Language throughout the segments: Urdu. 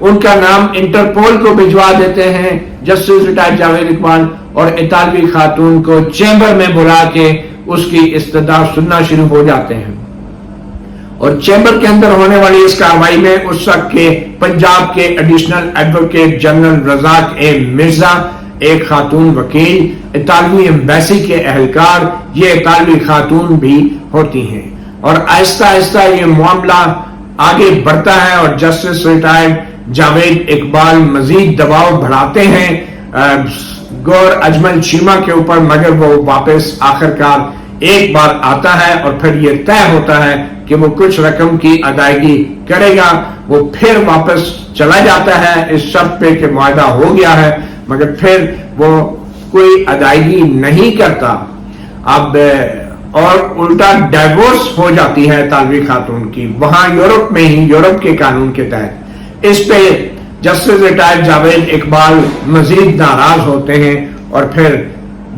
ان کا نام انٹرپول کو بھجوا دیتے ہیں جسٹس ریٹائرڈ جاوید اقبال، اور اطالوی خاتون کو چیمبر میں بلا کے اس کی استدعا سننا شروع ہو جاتے ہیں۔ اور چیمبر کے اندر ہونے والی اس کاروائی میں اس وقت کے پنجاب کے ایڈیشنل ایڈوکیٹ جنرل رزاق اے مرزا، ایک خاتون وکیل، اطالوی ایمبیسی کے اہلکار، یہ اطالوی خاتون بھی ہوتی ہیں، اور آہستہ آہستہ یہ معاملہ آگے بڑھتا ہے اور جسٹس ریٹائرڈ جاوید اقبال مزید دباؤ بڑھاتے ہیں گور اجمل چیمہ کے اوپر، مگر وہ واپس آخرکار ایک بار آتا ہے اور پھر یہ طے ہوتا ہے کہ وہ کچھ رقم کی ادائیگی کرے گا، وہ پھر واپس چلا جاتا ہے اس شرط پہ کہ معاہدہ ہو گیا ہے، مگر پھر وہ کوئی ادائیگی نہیں کرتا۔ اب اور الٹا ڈائیورس ہو جاتی ہے اطالوی خاتون کی، وہاں یورپ میں ہی، یورپ کے قانون کے تحت۔ اس پہ جسٹس ریٹائرڈ جاوید اقبال مزید ناراض ہوتے ہیں اور پھر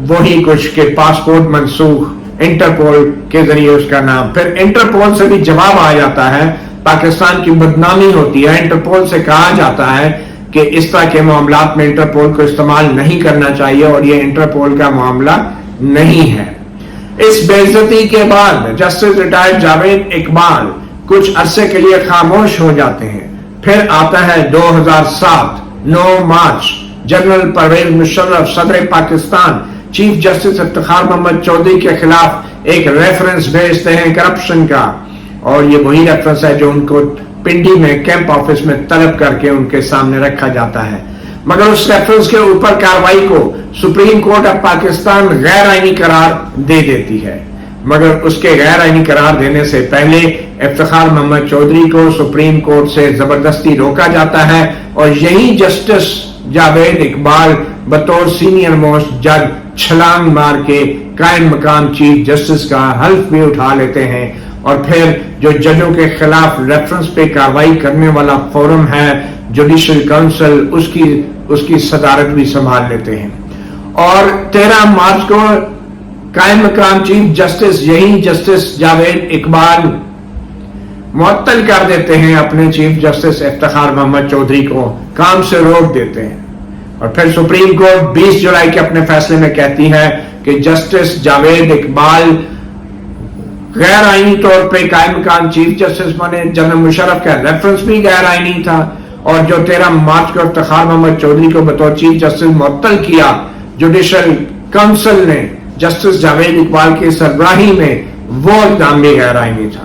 وہی کچھ کہ پاسپورٹ منسوخ، انٹرپول کے ذریعے اس کا نام، پھر انٹرپول سے بھی جواب آ جاتا ہے، پاکستان کی بدنامی ہوتی ہے، انٹرپول سے کہا جاتا ہے کہ اس طرح کے معاملات میں انٹرپول کو استعمال نہیں کرنا چاہیے اور یہ انٹرپول کا معاملہ نہیں ہے۔ اس بے عزتی کے بعد جسٹس ریٹائرڈ جاوید اقبال کچھ عرصے کے لیے خاموش ہو جاتے ہیں۔ پھر آتا ہے 2007 9 مارچ، جنرل پرویز مشرف صدر پاکستان چیف جسٹس افتخار محمد چودھری کے خلاف ایک ریفرنس بھیجتے ہیں کرپشن کا، اور یہ وہی ریفرنس ہے جو ان کو پنڈی میں کیمپ آفس میں طلب کر کے ان کے سامنے رکھا جاتا ہے، مگر اس ریفرنس کے اوپر کاروائی کو سپریم کورٹ آف پاکستان غیر آئینی قرار دے دیتی ہے، مگر اس کے غیر آئینی قرار دینے سے پہلے افتخار محمد چودھری کو سپریم کورٹ سے زبردستی روکا جاتا ہے، اور یہی جسٹس جاوید اقبال بطور سینئر موسٹ جج چھلانگ مار کے قائم مقام چیف جسٹس کا حلف بھی اٹھا لیتے ہیں، اور پھر جو ججوں کے خلاف ریفرنس پہ کاروائی کرنے والا فورم ہے جوڈیشل کونسل، اس کی صدارت بھی سنبھال لیتے ہیں، اور 13 مارچ کو قائم مقام چیف جسٹس یہی جسٹس جاوید اقبال معطل کر دیتے ہیں اپنے چیف جسٹس افتخار محمد چودھری کو، کام سے روک دیتے ہیں، اور پھر سپریم کورٹ 20 جولائی کے اپنے فیصلے میں کہتی ہے کہ جسٹس جاوید اقبال غیر آئینی طور پہ قائم مقام چیف جسٹس بنے، جنرل مشرف کا ریفرنس بھی غیر آئینی تھا، اور جو 13 مارچ کو افتخار محمد چودھری کو بطور چیف جسٹس معطل کیا جوڈیشل کونسل نے جسٹس جاوید اقبال کی سربراہی میں، وہ اقدام بھی غیر آئینی تھا،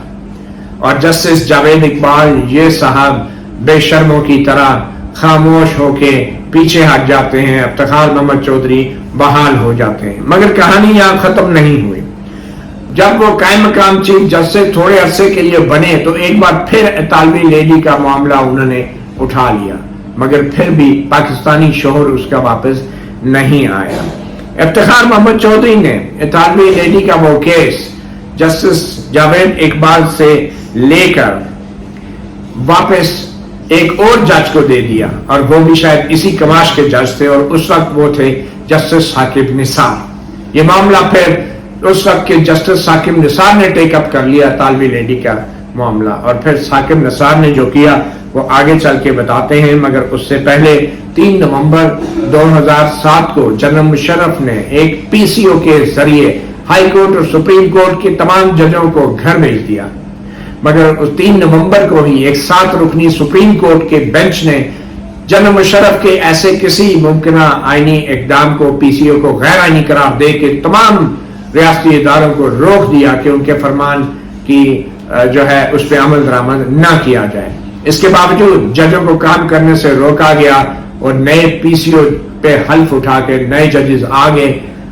اور جسٹس جاوید اقبال یہ صاحب بے شرموں کی طرح خاموش ہو کے پیچھے ہٹ جاتے ہیں، افتخار محمد چودھری بحال ہو جاتے ہیں، مگر کہانی یہاں ختم نہیں ہوئی۔ جب وہ قائم مقام چیف جسٹس تھوڑے عرصے کے لیے بنے تو ایک بار پھر اطالوی لیڈی کا معاملہ انہوں نے اٹھا لیا، مگر پھر بھی پاکستانی شوہر اس کا واپس نہیں آیا۔ افتخار محمد چودھری نے اطالوی لیڈی کا وہ کیس جسٹس جاوید اقبال سے لے کر واپس ایک اور جج کو دے دیا، اور وہ بھی شاید اسی کماش کے جج تھے، اور اس وقت وہ تھے جسٹس ثاقب نثار۔ یہ معاملہ پھر اس وقت کے جسٹس ثاقب نثار نے ٹیک اپ کر لیا اطالوی لیڈی کا معاملہ، اور پھر ثاقب نثار نے جو کیا وہ آگے چل کے بتاتے ہیں، مگر اس سے پہلے 3 نومبر 2007 کو جنرل مشرف نے ایک پی سی او کے ذریعے ہائی کورٹ اور سپریم کورٹ کے تمام ججوں کو گھر بھیج دیا، مگر اس 3 نومبر کو ہی ایک 7 رکنی سپریم کورٹ کے بینچ نے جنرل مشرف کے ایسے کسی ممکنہ آئینی اقدام کو پی سی او کو غیر آئینی قرار دے کے تمام ریاستی اداروں کو روک دیا کہ ان کے فرمان کی جو ہے اس پہ عمل درآمد نہ کیا جائے۔ اس کے باوجود ججوں کو کام کرنے سے روکا گیا، اور نئے پی سی او پہ حلف اٹھا کے نئے ججز آ گئے،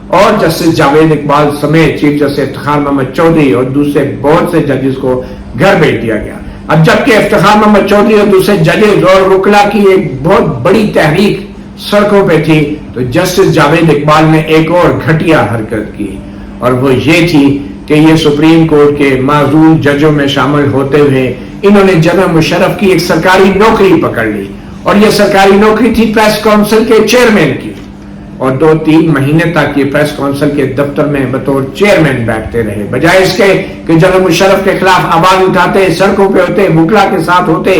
اور جسٹس جاوید اقبال سمیت چیف جسٹس افتخار محمد چودھری اور دوسرے بہت سے ججز کو گھر بھیج دیا گیا۔ اب جبکہ افتخار محمد چودھری اور دوسرے ججز اور وکلا کی ایک بہت بڑی تحریک سڑکوں پہ تھی، تو جسٹس جاوید اقبال نے ایک اور گھٹیا حرکت کی، اور وہ یہ تھی کہ یہ سپریم کورٹ کے معزول ججوں میں شامل ہوتے ہوئے انہوں نے جنرل مشرف کی ایک سرکاری نوکری پکڑ لی، اور یہ سرکاری نوکری تھی پریس کونسل کے چیئرمین کی، اور 2-3 مہینے تک یہ پریس کونسل کے دفتر میں بطور چیئرمین بیٹھتے رہے، بجائے اس کے کہ جنرل مشرف کے خلاف آواز اٹھاتے، سڑکوں پہ ہوتے، وکلا کے ساتھ ہوتے،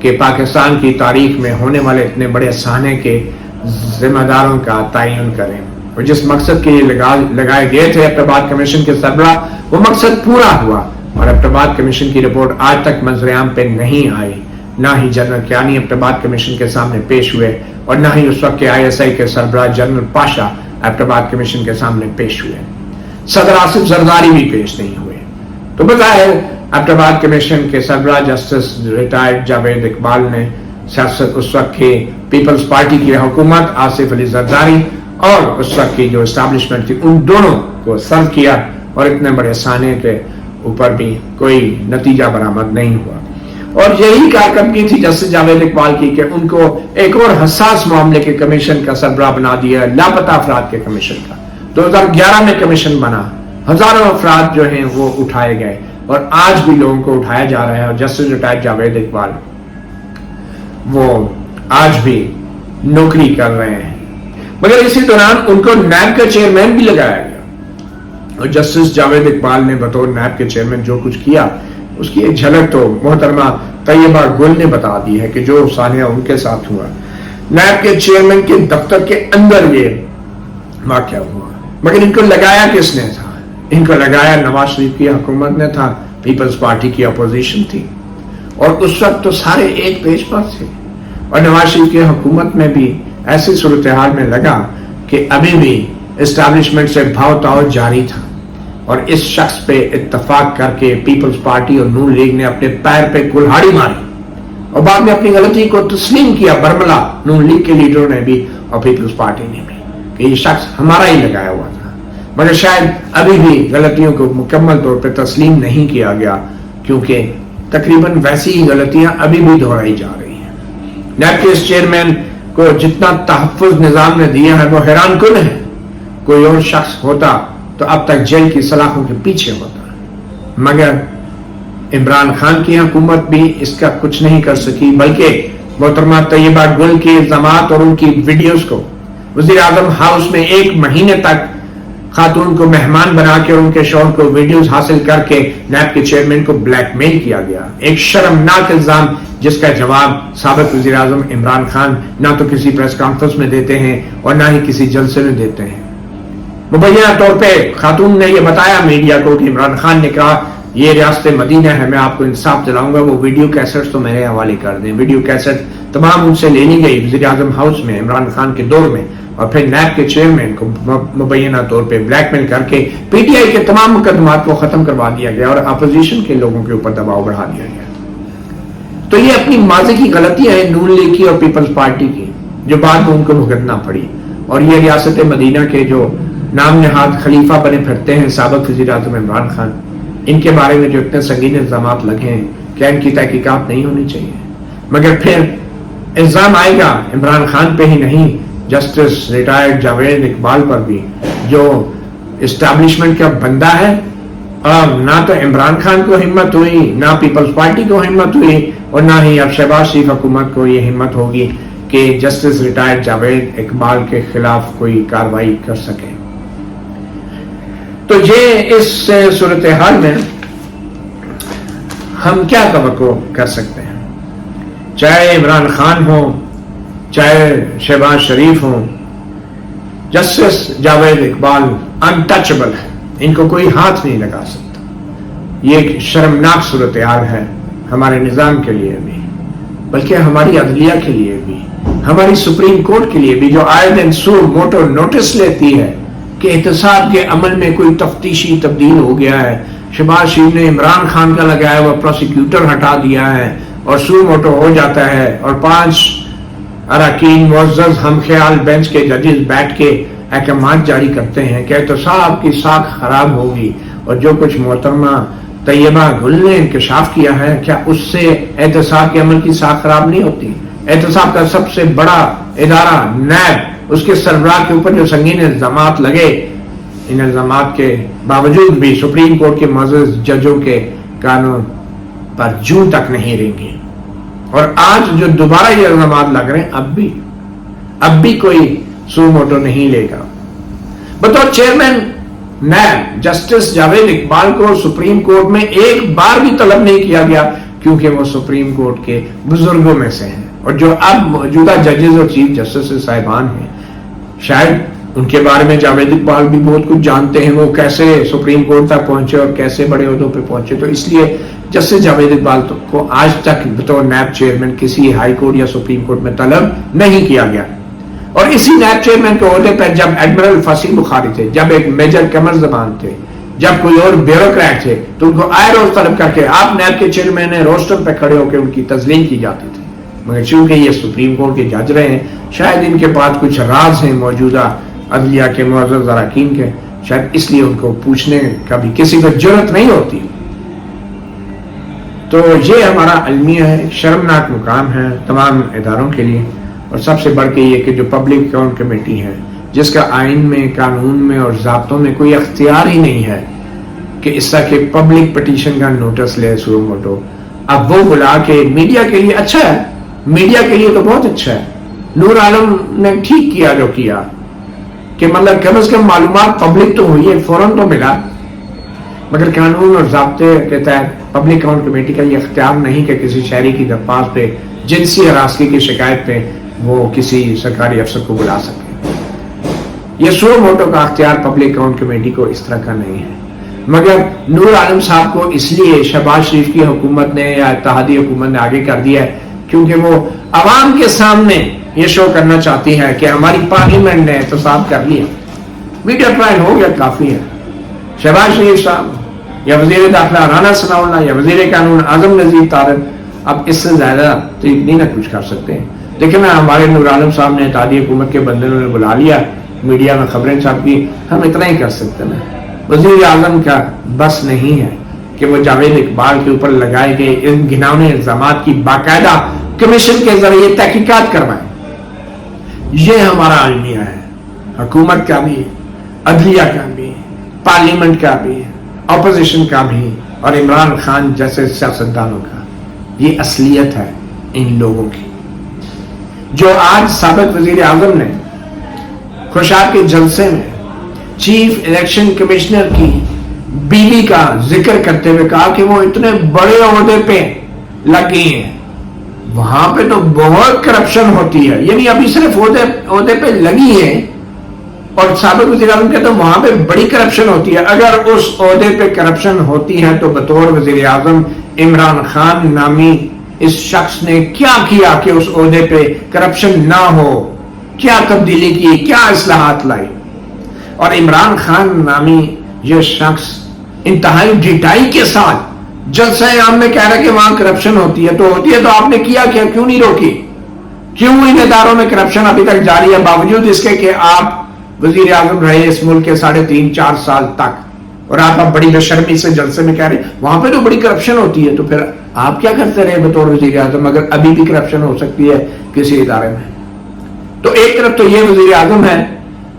کہ پاکستان کی تاریخ میں ہونے والے اتنے بڑے سانحے کے ذمہ داروں کا تعین کریں، اور جس مقصد کے لیے لگائے گئے تھے ایبٹ کمیشن کے سربراہ، وہ مقصد پورا ہوا، اور ایبٹ کمیشن کی رپورٹ آج تک منظر عام پہ نہیں آئی، نہ ہی جنرل کیانی ایبٹ کمیشن کے سامنے پیش ہوئے، اور نہ ہی اس وقت کے ISI کے سربراہ جنرل پاشا ایبٹ کمیشن کے سامنے پیش ہوئے، صدر آصف زرداری بھی پیش نہیں ہوئے۔ تو بظاہر ایبٹ کمیشن کے سربراہ جسٹس ریٹائرڈ جاوید اقبال نے سیاست اس وقت کے پیپلز پارٹی کی حکومت، آصف علی زرداری اور اس وقت کی جو اسٹیبلشمنٹ تھی، ان دونوں کو سرو کیا، اور اتنے بڑے سانحے کے اوپر بھی کوئی نتیجہ برآمد نہیں ہوا۔ اور یہی کارکردگی تھی جسٹس جاوید اقبال کی کہ ان کو ایک اور حساس معاملے کے کمیشن کا سربراہ بنا دیا، لاپتہ افراد کے کمیشن کا۔ 2011 میں کمیشن بنا، ہزاروں افراد جو ہیں وہ اٹھائے گئے، اور آج بھی لوگوں کو اٹھایا جا رہا ہے، اور جسٹس ریٹائرڈ جاوید اقبال وہ آج بھی نوکری کر رہے ہیں۔ مگر اسی دوران ان کو نیب کا چیئرمین بھی لگایا گیا، اور جسٹس جاوید اقبال نے بطور نیب کے چیئرمین جو کچھ کیا، اس کی ایک جھلک تو محترمہ طیبہ گل نے بتا دی ہے کہ جو سانحہ ان کے ساتھ ہوا۔ نیب کے چیئرمین کے دفتر کے اندر یہ واقعہ ہوا، مگر ان کو لگایا کس نے تھا؟ ان کو لگایا نواز شریف کی حکومت نے تھا، پیپلز پارٹی کی اپوزیشن تھی، اور اس وقت تو سارے ایک پیج پر تھے، اور نواز شریف کی حکومت میں بھی ایسی صورتحال میں لگا کہ ابھی بھی اسٹیبلشمنٹ سے بھاؤ تاؤ جاری تھا، اور اس شخص پہ اتفاق کر کے پیپلز پارٹی اور نون لیگ نے اپنے پیر پہ کلہاڑی ماری، اور بعد میں اپنی غلطی کو تسلیم کیا، برملا نون لیگ کے لیڈروں نے بھی اور پیپلز پارٹی نے بھی، کہ یہ شخص ہمارا ہی لگایا ہوا تھا۔ مگر شاید ابھی بھی غلطیوں کو مکمل طور پہ تسلیم نہیں کیا گیا، کیونکہ تقریباً ویسی ہی غلطیاں ابھی بھی دہرائی جا رہی ہیں۔ نیب کے اس چیئرمین کو جتنا تحفظ نظام نے دیا ہے وہ حیران کن ہے، کوئی اور شخص ہوتا تو اب تک جیل کی سلاخوں کے پیچھے ہوتا، مگر عمران خان کی حکومت بھی اس کا کچھ نہیں کر سکی، بلکہ محترمہ طیبہ گل کے الزامات اور ان کی ویڈیوز کو وزیر اعظم ہاؤس میں 1 مہینے تک خاتون کو مہمان بنا کے اور ان کے شوہر کو ویڈیوز حاصل کر کے نیب کے چیئرمین کو بلیک میل کیا گیا، ایک شرمناک الزام جس کا جواب سابق وزیر اعظم عمران خان نہ تو کسی پریس کانفرنس میں دیتے ہیں اور نہ ہی کسی جلسے میں دیتے ہیں۔ مبینہ طور پہ خاتون نے یہ بتایا میڈیا کو کہ عمران خان نے کہا یہ ریاست مدینہ ہے، میں آپ کو انصاف دلاؤں گا، وہ ویڈیو کیسٹ تو میرے حوالے کر دیں۔ ویڈیو کیسٹ تمام ان سے لے لی گئی وزیر اعظم ہاؤس میں عمران خان کے دور میں، اور پھر نیب کے چیئرمین کو مبینہ طور پہ بلیک میل کر کے پی ٹی آئی کے تمام مقدمات کو ختم کروا دیا گیا، اور اپوزیشن کے لوگوں کے اوپر دباؤ بڑھا دیا گیا۔ تو یہ اپنی ماضی کی غلطیاں ہیں نون لیگ کی اور پیپلز پارٹی کی، جو بعد میں ان کو بھگتنا پڑی، اور یہ ریاست مدینہ کے جو نام نہاد خلیفہ بنے پھرتے ہیں سابق وزیر اعظم عمران خان، ان کے بارے میں جو اتنے سنگین الزامات لگے ہیں، کیا ان کی تحقیقات نہیں ہونی چاہیے؟ مگر پھر الزام آئے گا عمران خان پہ ہی نہیں، جسٹس ریٹائرڈ جاوید اقبال پر بھی، جو اسٹیبلشمنٹ کا بندہ ہے، اور نہ تو عمران خان کو ہمت ہوئی، نہ پیپلز پارٹی کو ہمت ہوئی، اور نہ ہی اب شہباز شریف حکومت کو یہ ہمت ہوگی کہ جسٹس ریٹائرڈ جاوید اقبال کے خلاف کوئی کارروائی کر سکے۔ تو یہ اس صورتحال میں ہم کیا توقع کر سکتے ہیں؟ چاہے عمران خان ہو، چاہے شہباز شریف ہو، جسٹس جاوید اقبال انٹچبل ہے، ان کو کوئی ہاتھ نہیں لگا سکتا۔ یہ ایک شرمناک صورتحال ہے ہمارے نظام کے لیے بھی، بلکہ ہماری عدلیہ کے لیے بھی، ہماری سپریم کورٹ کے لیے بھی، جو آئے دن سو موٹو نوٹس لیتی ہے کہ احتساب کے عمل میں کوئی تفتیشی تبدیل ہو گیا ہے، شہباز شریف نے عمران خان کا لگایا ہوا پروسیکیوٹر ہٹا دیا ہے، اور سو موٹو ہو جاتا ہے، اور 5 اراکین معزز ہم خیال بینچ کے ججز بیٹھ کے احکامات جاری کرتے ہیں کہ احتساب کی ساکھ خراب ہوگی، اور جو کچھ محترمہ طیبہ گل نے انکشاف کیا ہے، کیا اس سے احتساب کے عمل کی ساکھ خراب نہیں ہوتی؟ احتساب کا سب سے بڑا ادارہ نیب، اس کے سربراہ کے اوپر جو سنگین الزامات لگے، ان الزامات کے باوجود بھی سپریم کورٹ کے معزز ججوں کے قانون پر جوں تک نہیں رہیں گے، اور آج جو دوبارہ یہ الزامات لگ رہے ہیں اب بھی کوئی سو موٹو نہیں لے گا۔ بطور chairman NAB justice Javed Iqbal کو سپریم کورٹ میں ایک بار بھی طلب نہیں کیا گیا کیونکہ وہ سپریم کورٹ کے بزرگوں میں سے ہیں، اور جو اب موجودہ ججز اور چیف جسٹس صاحبان ہیں، شاید ان کے بارے میں جاوید اقبال بھی بہت کچھ جانتے ہیں، وہ کیسے سپریم کورٹ تک پہنچے اور کیسے بڑے عہدوں پہ پہنچے، تو اس لیے جسٹس جاوید اقبال کو آج تک بطور نیب چیئرمین کسی ہائی کورٹ یا سپریم کورٹ میں طلب نہیں کیا گیا. اور اسی نیب چیئرمین کے عہدے پہ جب ایڈمرل فصیح بخاری تھے، جب ایک میجر قمر زمان تھے، جب کوئی اور بیوروکریٹ تھے، تو ان کو آئے روز طلب کر کے آپ نیب کے چیئرمین ہیں، روسٹر پہ کھڑے ہو کے ان کی تزلیل کی جاتی تھی. مگر چونکہ یہ سپریم کورٹ کے جج رہے ہیں، شاید ان کے پاس کچھ راز ہیں موجودہ عدلیہ کے معزز اراکین کے، شاید اس لیے ان کو پوچھنے کا بھی کسی کو جرأت نہیں ہوتی. تو یہ ہمارا المیہ ہے، شرمناک مقام ہے تمام اداروں کے لیے، اور سب سے بڑھ کے یہ کہ جو پبلک اکاؤنٹ کمیٹی ہے، جس کا آئین میں، قانون میں اور ضابطوں میں کوئی اختیار ہی نہیں ہے کہ اس طرح کے پبلک پٹیشن کا نوٹس لے سو موٹو، اب وہ بلا کے میڈیا کے لیے اچھا ہے، میڈیا کے لیے تو بہت اچھا ہے. نور عالم نے ٹھیک کیا جو کیا کہ مطلب کم از کم معلومات پبلک تو ہوئی ہے، فوراً تو ملا، مگر قانون اور ضابطے کے تحت پبلک اکاؤنٹ کمیٹی کا یہ اختیار نہیں کہ کسی شہری کی درخواست پہ، جنسی ہراسگی کی شکایت پہ وہ کسی سرکاری افسر کو بلا سکے. یہ سو موٹو کا اختیار پبلک اکاؤنٹ کمیٹی کو اس طرح کا نہیں ہے. مگر نور عالم صاحب کو اس لیے شہباز شریف کی حکومت نے یا اتحادی حکومت نے آگے کر دیا ہے کیونکہ وہ عوام کے سامنے یہ شو کرنا چاہتی ہے کہ ہماری پارلیمنٹ نے احتساب کر لیا، میڈیا ٹرائل ہو گیا، کافی ہے. شہباز شریف صاحب یا وزیر داخلہ رانا ثناء اللہ یا وزیر قانون اعظم نذیر طارق اب اس سے زیادہ تو نہیں نہ کچھ کر سکتے ہیں. لیکن ہمارے نور عالم صاحب نے اتحادی حکومت کے بندے نے بلا لیا، میڈیا میں خبریں چھاپ کی، ہم اتنا ہی کر سکتے ہیں. وزیر اعظم کا بس نہیں ہے کہ وہ جاوید اقبال کے اوپر لگائے گئے ان گھناؤنے الزامات کی باقاعدہ کمیشن کے ذریعے تحقیقات کروائیں. یہ ہمارا المیہ ہے، حکومت کا بھی، عدلیہ کا بھی، پارلیمنٹ کا بھی، اپوزیشن کا بھی، اور عمران خان جیسے سیاستدانوں کا. یہ اصلیت ہے ان لوگوں کی جو آج سابق وزیر اعظم نے خوشاب کے جلسے میں چیف الیکشن کمشنر کی بیوی کا ذکر کرتے ہوئے کہا کہ وہ اتنے بڑے عہدے پہ لگی ہیں، وہاں پہ تو بہت کرپشن ہوتی ہے. یعنی ابھی صرف عہدے پہ لگی ہے اور سابق وزیر اعظم کہتے ہیں وہاں پہ بڑی کرپشن ہوتی ہے. اگر اس عہدے پہ کرپشن ہوتی ہے تو بطور وزیر اعظم عمران خان نامی اس شخص نے کیا کیا کہ اس عہدے پہ کرپشن نہ ہو؟ کیا تبدیلی کی، کیا اصلاحات لائی؟ اور عمران خان نامی یہ شخص انتہائی ڈٹائی کے ساتھ جلسہ عام میں کہہ رہا ہے کہ وہاں کرپشن ہوتی ہے تو آپ نے کیا کیوں نہیں روکی؟ کیوں ان اداروں میں کرپشن ابھی تک جاری ہے باوجود اس کے کہ آپ وزیر اعظم رہے اس ملک کے 3.5-4 سال تک، اور آپ اب بڑی بے شرمی سے جلسے میں کہہ رہے ہیں وہاں پہ تو بڑی کرپشن ہوتی ہے؟ تو پھر آپ کیا کرتے رہے بطور وزیر اعظم اگر ابھی بھی کرپشن ہو سکتی ہے کسی ادارے میں؟ تو ایک طرف تو یہ وزیر اعظم ہے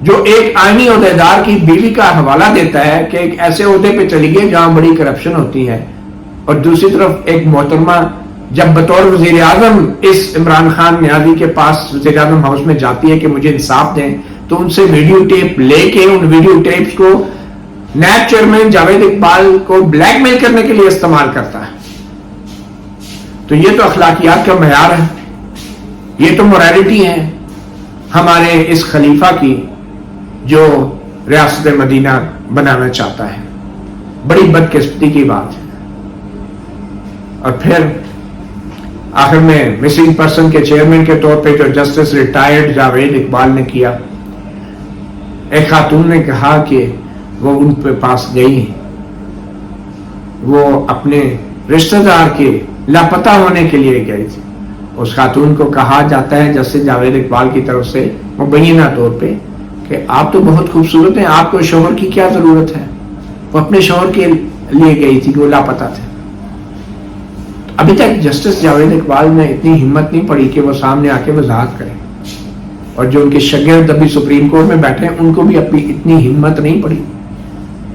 جو ایک آئینی عہدیدار کی بیوی کا حوالہ دیتا ہے کہ ایک ایسے عہدے پہ چلی گئی جہاں بڑی کرپشن ہوتی ہے، اور دوسری طرف ایک محترمہ جب بطور وزیر اعظم اس عمران خان نیازی کے پاس وزیر اعظم ہاؤس میں جاتی ہے کہ مجھے انصاف دیں تو ان سے ویڈیو ٹیپ لے کے ان ویڈیو ٹیپس کو نیب چیئرمین جاوید اقبال کو بلیک میل کرنے کے لیے استعمال کرتا ہے. تو یہ تو اخلاقیات کا معیار ہے، یہ تو موریلٹی ہے ہمارے اس خلیفہ کی جو ریاست مدینہ بنانا چاہتا ہے. بڑی بدقسمتی کی بات ہے. اور پھر آخر میں مسنگ پرسن کے چیئرمین کے طور پہ جو جسٹس ریٹائرڈ جاوید اقبال نے کیا، ایک خاتون نے کہا کہ وہ ان کے پاس گئی، وہ اپنے رشتہ دار کے لاپتہ ہونے کے لیے گئی تھی. اس خاتون کو کہا جاتا ہے جسٹس جاوید اقبال کی طرف سے مبینہ طور پہ کہ آپ تو بہت خوبصورت ہیں، آپ کو شوہر کی کیا ضرورت ہے؟ وہ اپنے شوہر کے لیے گئی تھی کہ وہ لاپتہ تھے. ابھی تک جسٹس جاوید اقبال میں اتنی ہمت نہیں پڑی کہ وہ سامنے آ کے وضاحت کریں، اور جو ان کے شاگرد ابھی سپریم کورٹ میں بیٹھے ہیں ان کو بھی اپنی اتنی ہمت نہیں پڑی.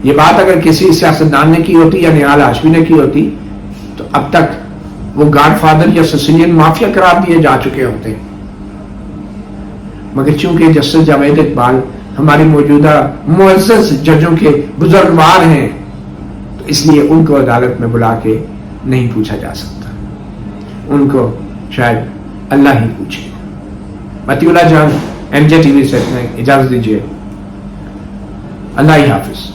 یہ بات اگر کسی سیاستدان نے کی ہوتی یا نہال ہاشمی نے کی ہوتی تو اب تک وہ گاڈ فادر یا سسیلین مافیا قرار دیے جا چکے ہوتے. مگر چونکہ جسٹس جاوید اقبال ہماری موجودہ معزز ججوں کے بزرگوار ہیں تو اس لیے ان کو عدالت میں بلا کے نہیں پوچھا جا سکتا. ان کو شاید اللہ ہی پوچھے. متی اللہ جان MJ TV سے اتنا اجازت دیجیے. اللہ ہی حافظ.